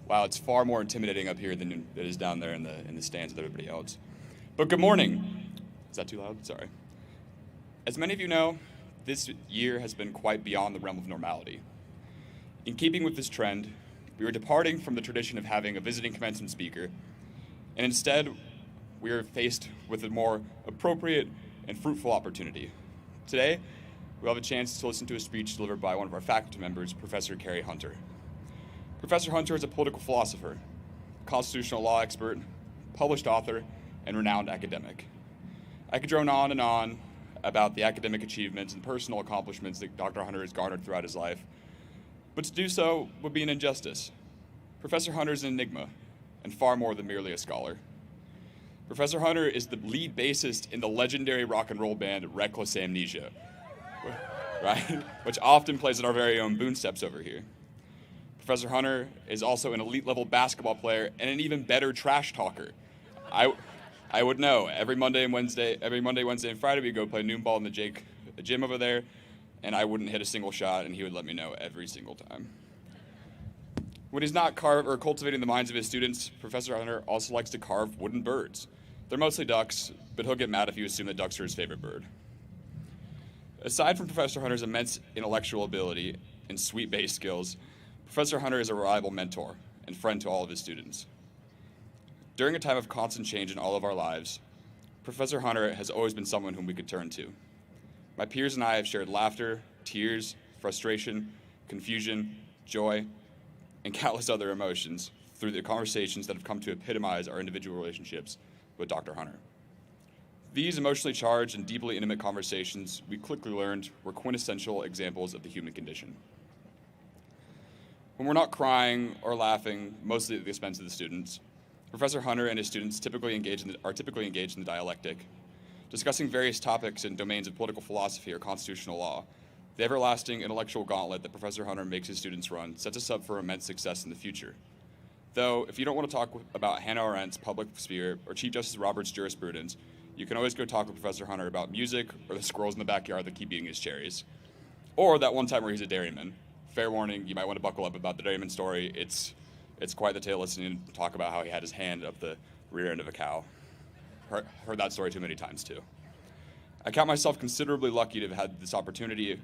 Wow, it's far more intimidating up here than it is down there in the stands with everybody else. But good morning. Is that too loud? Sorry. As many of you know, this year has been quite beyond the realm of normality. In keeping with this trend, we are departing from the tradition of having a visiting commencement speaker, and instead, we are faced with a more appropriate and fruitful opportunity. Today, we'll have a chance to listen to a speech delivered by one of our faculty members, Professor Kerry Hunter. Professor Hunter is a political philosopher, constitutional law expert, published author, and renowned academic. I could drone on and on about the academic achievements and personal accomplishments that Dr. Hunter has garnered throughout his life, but to do so would be an injustice. Professor Hunter is an enigma, and far more than merely a scholar. Professor Hunter is the lead bassist in the legendary rock and roll band Reckless Amnesia, right? Which often plays at our very own Boone Steps over here. Professor Hunter is also an elite-level basketball player and an even better trash talker. I would know. Every Monday, Wednesday, and Friday, we'd go play noon ball in the gym over there, and I wouldn't hit a single shot, and he would let me know every single time. When he's not cultivating the minds of his students, Professor Hunter also likes to carve wooden birds. They're mostly ducks, but he'll get mad if you assume that ducks are his favorite bird. Aside from Professor Hunter's immense intellectual ability and sweet bass skills, Professor Hunter is a reliable mentor and friend to all of his students. During a time of constant change in all of our lives, Professor Hunter has always been someone whom we could turn to. My peers and I have shared laughter, tears, frustration, confusion, joy, and countless other emotions through the conversations that have come to epitomize our individual relationships with Dr. Hunter. These emotionally charged and deeply intimate conversations we quickly learned were quintessential examples of the human condition. When we're not crying or laughing, mostly at the expense of the students, Professor Hunter and his students are typically engaged in the dialectic, discussing various topics in domains of political philosophy or constitutional law. The everlasting intellectual gauntlet that Professor Hunter makes his students run sets us up for immense success in the future. Though, if you don't want to talk about Hannah Arendt's public sphere or Chief Justice Roberts' jurisprudence, you can always go talk with Professor Hunter about music or the squirrels in the backyard that keep eating his cherries. Or that one time where he's a dairyman. Fair warning, you might want to buckle up about the dairyman story. It's quite the tale listening to him talk about how he had his hand up the rear end of a cow. Heard that story too many times too. I count myself considerably lucky to have had the opportunity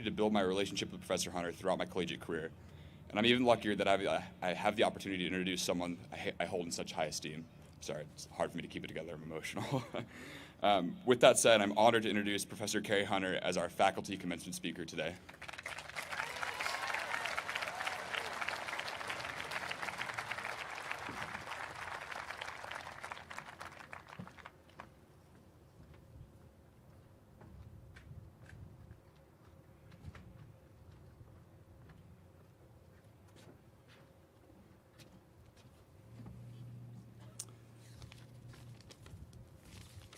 to build my relationship with Professor Hunter throughout my collegiate career. And I'm even luckier that I have the opportunity to introduce someone I hold in such high esteem. Sorry, it's hard for me to keep it together, I'm emotional. With that said, I'm honored to introduce Professor Kerry Hunter as our faculty commencement speaker today.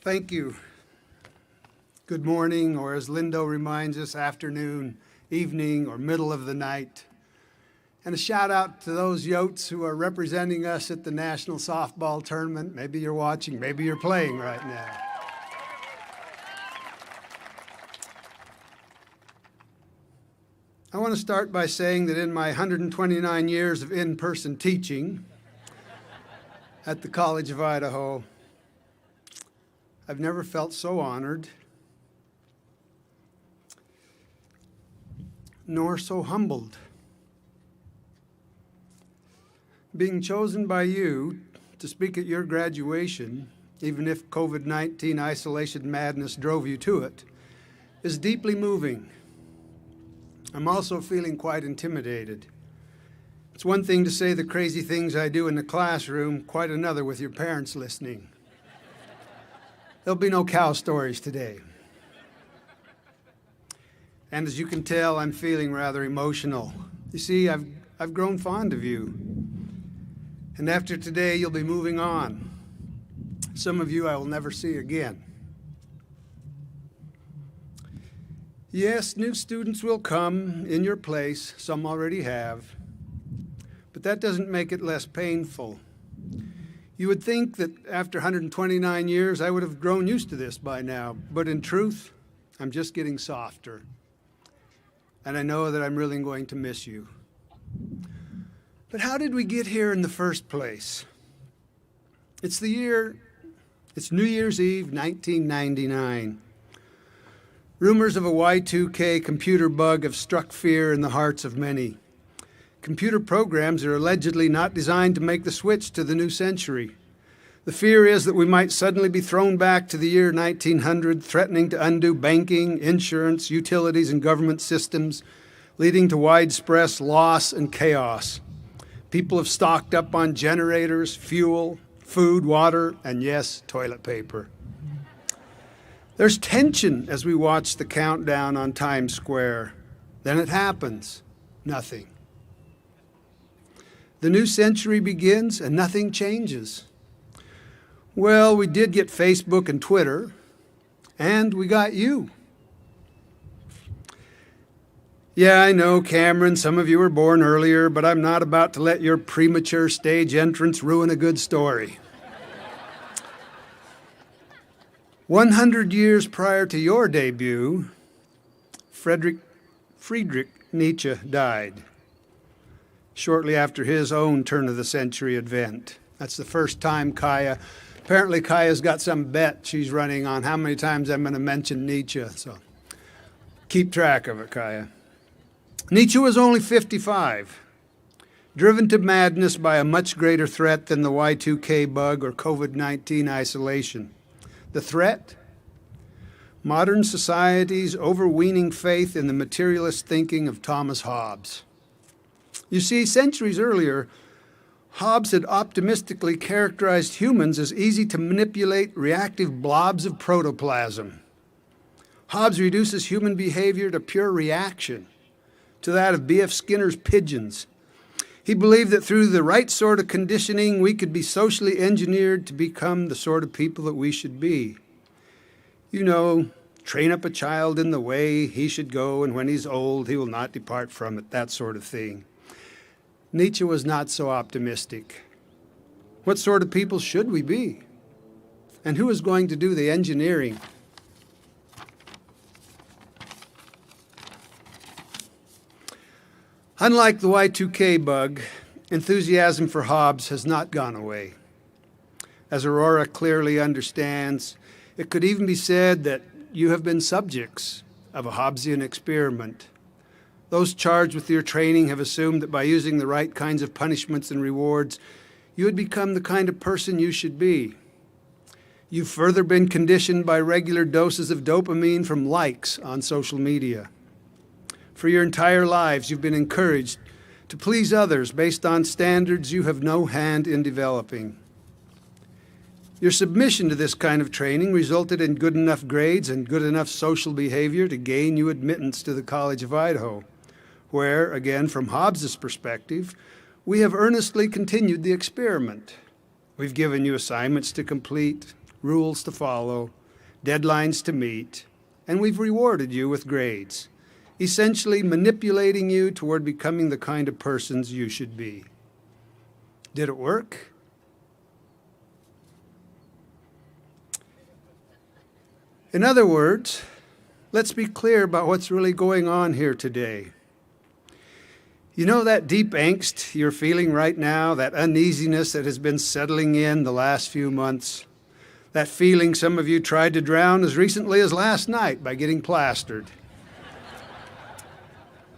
Thank you. Good morning, or as Lindo reminds us, afternoon, evening, or middle of the night. And a shout out to those Yotes who are representing us at the National Softball Tournament. Maybe you're watching, maybe you're playing right now. I want to start by saying that in my 129 years of in-person teaching at the College of Idaho, I've never felt so honored, nor so humbled. Being chosen by you to speak at your graduation, even if COVID-19 isolation madness drove you to it, is deeply moving. I'm also feeling quite intimidated. It's one thing to say the crazy things I do in the classroom, quite another with your parents listening. There'll be no cow stories today. And as you can tell, I'm feeling rather emotional. You see, I've grown fond of you. And after today, you'll be moving on. Some of you I will never see again. Yes, new students will come in your place. Some already have. But that doesn't make it less painful. You would think that after 129 years, I would have grown used to this by now. But in truth, I'm just getting softer. And I know that I'm really going to miss you. But how did we get here in the first place? It's New Year's Eve, 1999. Rumors of a Y2K computer bug have struck fear in the hearts of many. Computer programs are allegedly not designed to make the switch to the new century. The fear is that we might suddenly be thrown back to the year 1900, threatening to undo banking, insurance, utilities, and government systems, leading to widespread loss and chaos. People have stocked up on generators, fuel, food, water, and yes, toilet paper. There's tension as we watch the countdown on Times Square. Then it happens. Nothing. The new century begins and nothing changes. Well, we did get Facebook and Twitter, and we got you. Yeah, I know, Cameron, some of you were born earlier, but I'm not about to let your premature stage entrance ruin a good story. 100 years prior to your debut, Friedrich Nietzsche died, shortly after his own turn-of-the-century advent. That's the first time apparently Kaya's got some bet she's running on how many times I'm going to mention Nietzsche, so keep track of it, Kaya. Nietzsche was only 55, driven to madness by a much greater threat than the Y2K bug or COVID-19 isolation. The threat? Modern society's overweening faith in the materialist thinking of Thomas Hobbes. You see, centuries earlier, Hobbes had optimistically characterized humans as easy to manipulate reactive blobs of protoplasm. Hobbes reduces human behavior to pure reaction, to that of B.F. Skinner's pigeons. He believed that through the right sort of conditioning, we could be socially engineered to become the sort of people that we should be. You know, train up a child in the way he should go, and when he's old, he will not depart from it, that sort of thing. Nietzsche was not so optimistic. What sort of people should we be? And who is going to do the engineering? Unlike the Y2K bug, enthusiasm for Hobbes has not gone away. As Aurora clearly understands, it could even be said that you have been subjects of a Hobbesian experiment. Those charged with your training have assumed that by using the right kinds of punishments and rewards, you would become the kind of person you should be. You've further been conditioned by regular doses of dopamine from likes on social media. For your entire lives, you've been encouraged to please others based on standards you have no hand in developing. Your submission to this kind of training resulted in good enough grades and good enough social behavior to gain you admittance to the College of Idaho, where, again, from Hobbes' perspective, we have earnestly continued the experiment. We've given you assignments to complete, rules to follow, deadlines to meet, and we've rewarded you with grades, essentially manipulating you toward becoming the kind of persons you should be. Did it work? In other words, let's be clear about what's really going on here today. You know that deep angst you're feeling right now, that uneasiness that has been settling in the last few months, that feeling some of you tried to drown as recently as last night by getting plastered.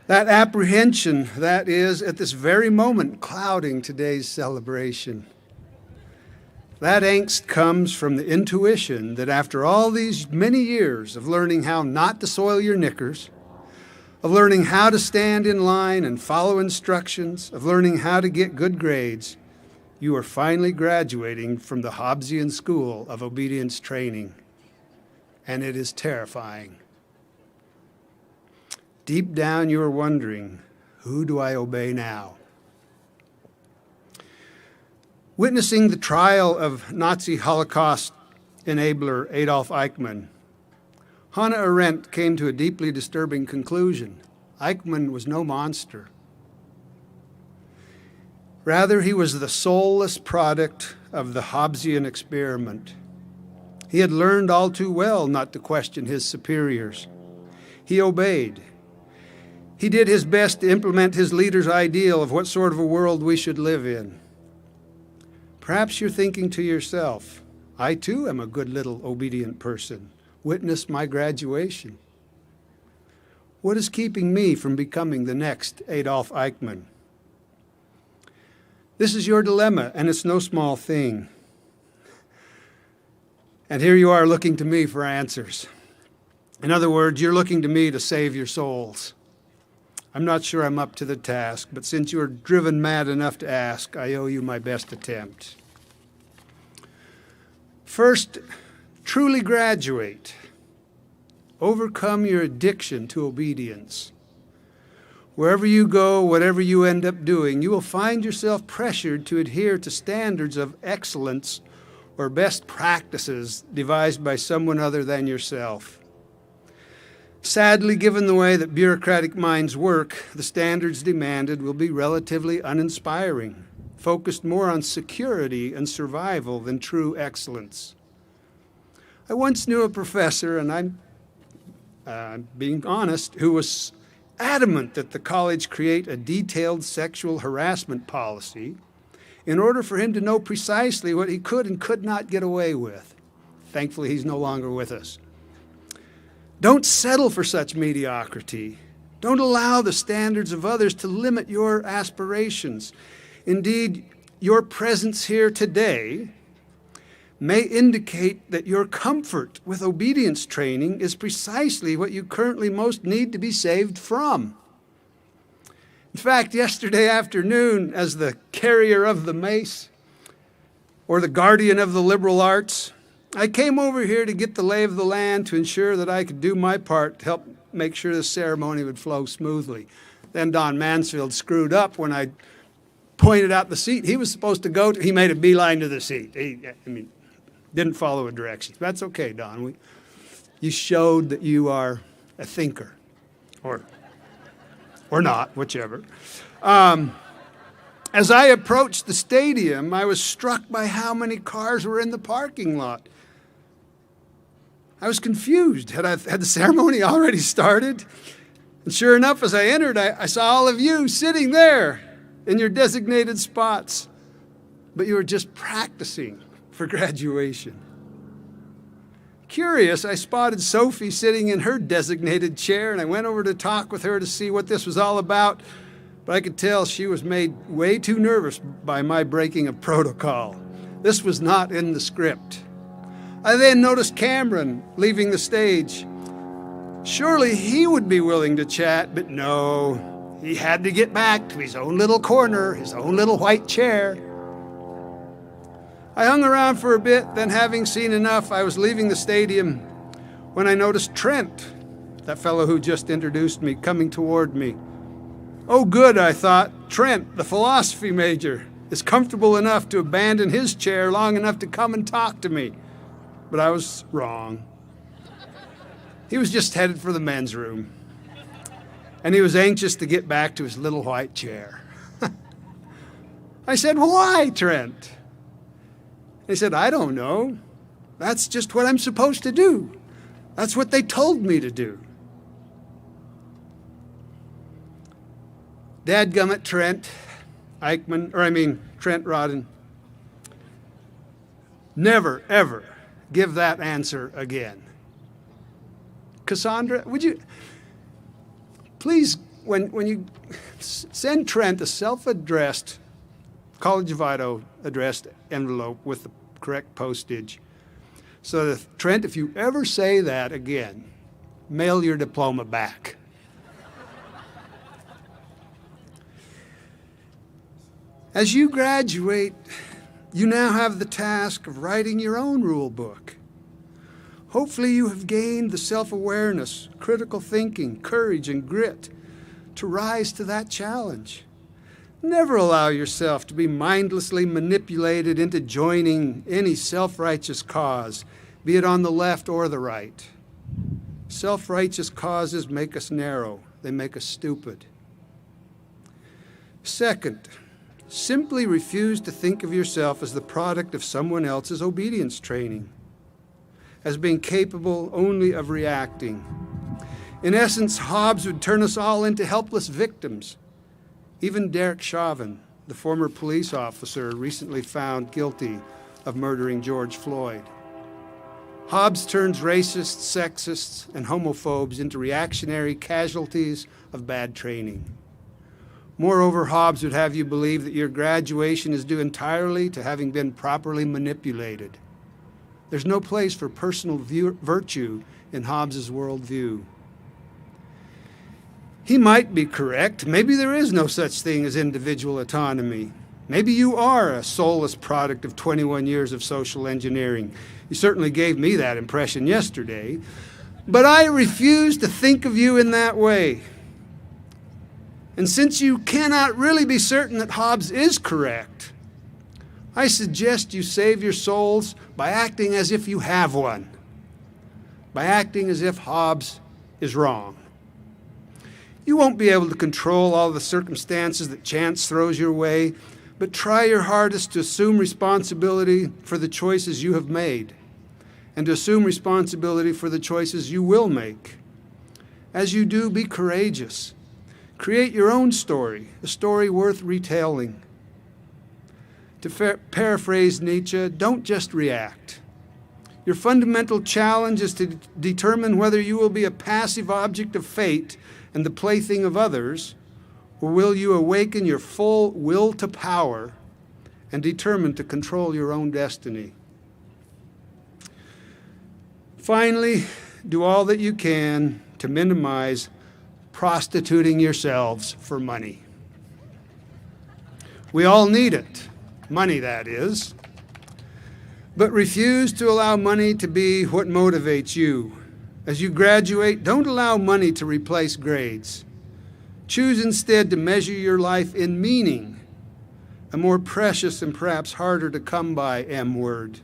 That apprehension that is, at this very moment, clouding today's celebration. That angst comes from the intuition that after all these many years of learning how not to soil your knickers, of learning how to stand in line and follow instructions, of learning how to get good grades, you are finally graduating from the Hobbesian School of Obedience Training. And it is terrifying. Deep down you are wondering, who do I obey now? Witnessing the trial of Nazi Holocaust enabler Adolf Eichmann, Hannah Arendt came to a deeply disturbing conclusion. Eichmann was no monster. Rather, he was the soulless product of the Hobbesian experiment. He had learned all too well not to question his superiors. He obeyed. He did his best to implement his leader's ideal of what sort of a world we should live in. Perhaps you're thinking to yourself, I too am a good little obedient person. Witness my graduation. What is keeping me from becoming the next Adolf Eichmann? This is your dilemma, and it's no small thing. And here you are looking to me for answers. In other words, you're looking to me to save your souls. I'm not sure I'm up to the task, but since you are driven mad enough to ask, I owe you my best attempt. First, truly graduate. Overcome your addiction to obedience. Wherever you go, whatever you end up doing, you will find yourself pressured to adhere to standards of excellence or best practices devised by someone other than yourself. Sadly, given the way that bureaucratic minds work, the standards demanded will be relatively uninspiring, focused more on security and survival than true excellence. I once knew a professor, and I'm being honest, who was adamant that the college create a detailed sexual harassment policy in order for him to know precisely what he could and could not get away with. Thankfully, he's no longer with us. Don't settle for such mediocrity. Don't allow the standards of others to limit your aspirations. Indeed, your presence here today may indicate that your comfort with obedience training is precisely what you currently most need to be saved from. In fact, yesterday afternoon, as the carrier of the mace, or the guardian of the liberal arts, I came over here to get the lay of the land to ensure that I could do my part to help make sure the ceremony would flow smoothly. Then Don Mansfield screwed up when I pointed out the seat he was supposed to go to. He made a beeline to the seat. Didn't follow a direction. That's okay, Don. You showed that you are a thinker, or not, whichever. As I approached the stadium, I was struck by how many cars were in the parking lot. I was confused. Had the ceremony already started? And sure enough, as I entered, I saw all of you sitting there in your designated spots. But you were just practicing for graduation. Curious, I spotted Sophie sitting in her designated chair, and I went over to talk with her to see what this was all about. But I could tell she was made way too nervous by my breaking of protocol. This was not in the script. I then noticed Cameron leaving the stage. Surely he would be willing to chat, but no, he had to get back to his own little corner, his own little white chair. I hung around for a bit, then having seen enough, I was leaving the stadium when I noticed Trent, that fellow who just introduced me, coming toward me. Oh, good, I thought. Trent, the philosophy major, is comfortable enough to abandon his chair long enough to come and talk to me. But I was wrong. He was just headed for the men's room. And he was anxious to get back to his little white chair. I said, well, why, Trent? He said, I don't know. That's just what I'm supposed to do. That's what they told me to do. Dadgummit, Trent Rodden. Never, ever give that answer again. Cassandra, would you please, when you send Trent a self-addressed, College of Idaho addressed envelope with the correct postage, so that, Trent, if you ever say that again, mail your diploma back. As you graduate, you now have the task of writing your own rule book. Hopefully you have gained the self-awareness, critical thinking, courage, and grit to rise to that challenge. Never allow yourself to be mindlessly manipulated into joining any self-righteous cause, be it on the left or the right. Self-righteous causes make us narrow. They make us stupid. Second, simply refuse to think of yourself as the product of someone else's obedience training, as being capable only of reacting. In essence, Hobbes would turn us all into helpless victims. Even Derek Chauvin, the former police officer recently found guilty of murdering George Floyd. Hobbes turns racists, sexists, and homophobes into reactionary casualties of bad training. Moreover, Hobbes would have you believe that your graduation is due entirely to having been properly manipulated. There's no place for personal virtue in Hobbes's worldview. He might be correct. Maybe there is no such thing as individual autonomy. Maybe you are a soulless product of 21 years of social engineering. You certainly gave me that impression yesterday. But I refuse to think of you in that way. And since you cannot really be certain that Hobbes is correct, I suggest you save your souls by acting as if you have one, by acting as if Hobbes is wrong. You won't be able to control all the circumstances that chance throws your way, but try your hardest to assume responsibility for the choices you have made, and to assume responsibility for the choices you will make. As you do, be courageous. Create your own story, a story worth retelling. To paraphrase Nietzsche, don't just react. Your fundamental challenge is to determine whether you will be a passive object of fate and the plaything of others, or will you awaken your full will to power and determine to control your own destiny. Finally, do all that you can to minimize prostituting yourselves for money. We all need it, money that is, but refuse to allow money to be what motivates you. As you graduate, don't allow money to replace grades. Choose instead to measure your life in meaning, a more precious and perhaps harder to come by M word.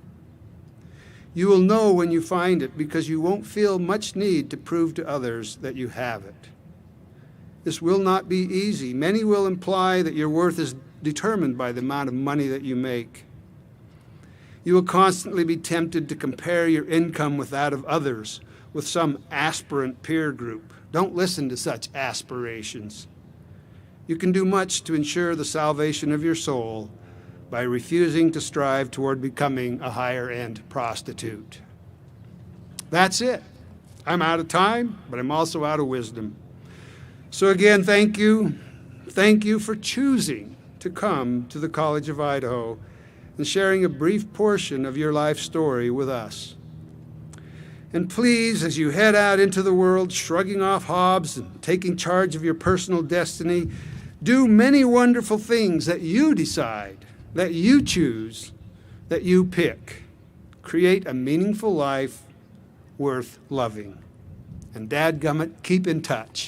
You will know when you find it because you won't feel much need to prove to others that you have it. This will not be easy. Many will imply that your worth is determined by the amount of money that you make. You will constantly be tempted to compare your income with that of others, with some aspirant peer group. Don't listen to such aspirations. You can do much to ensure the salvation of your soul by refusing to strive toward becoming a higher-end prostitute. That's it. I'm out of time, but I'm also out of wisdom. So again, thank you. Thank you for choosing to come to the College of Idaho and sharing a brief portion of your life story with us. And please, as you head out into the world, shrugging off Hobbes and taking charge of your personal destiny, do many wonderful things that you decide, that you choose, that you pick. Create a meaningful life worth loving. And dadgummit, keep in touch.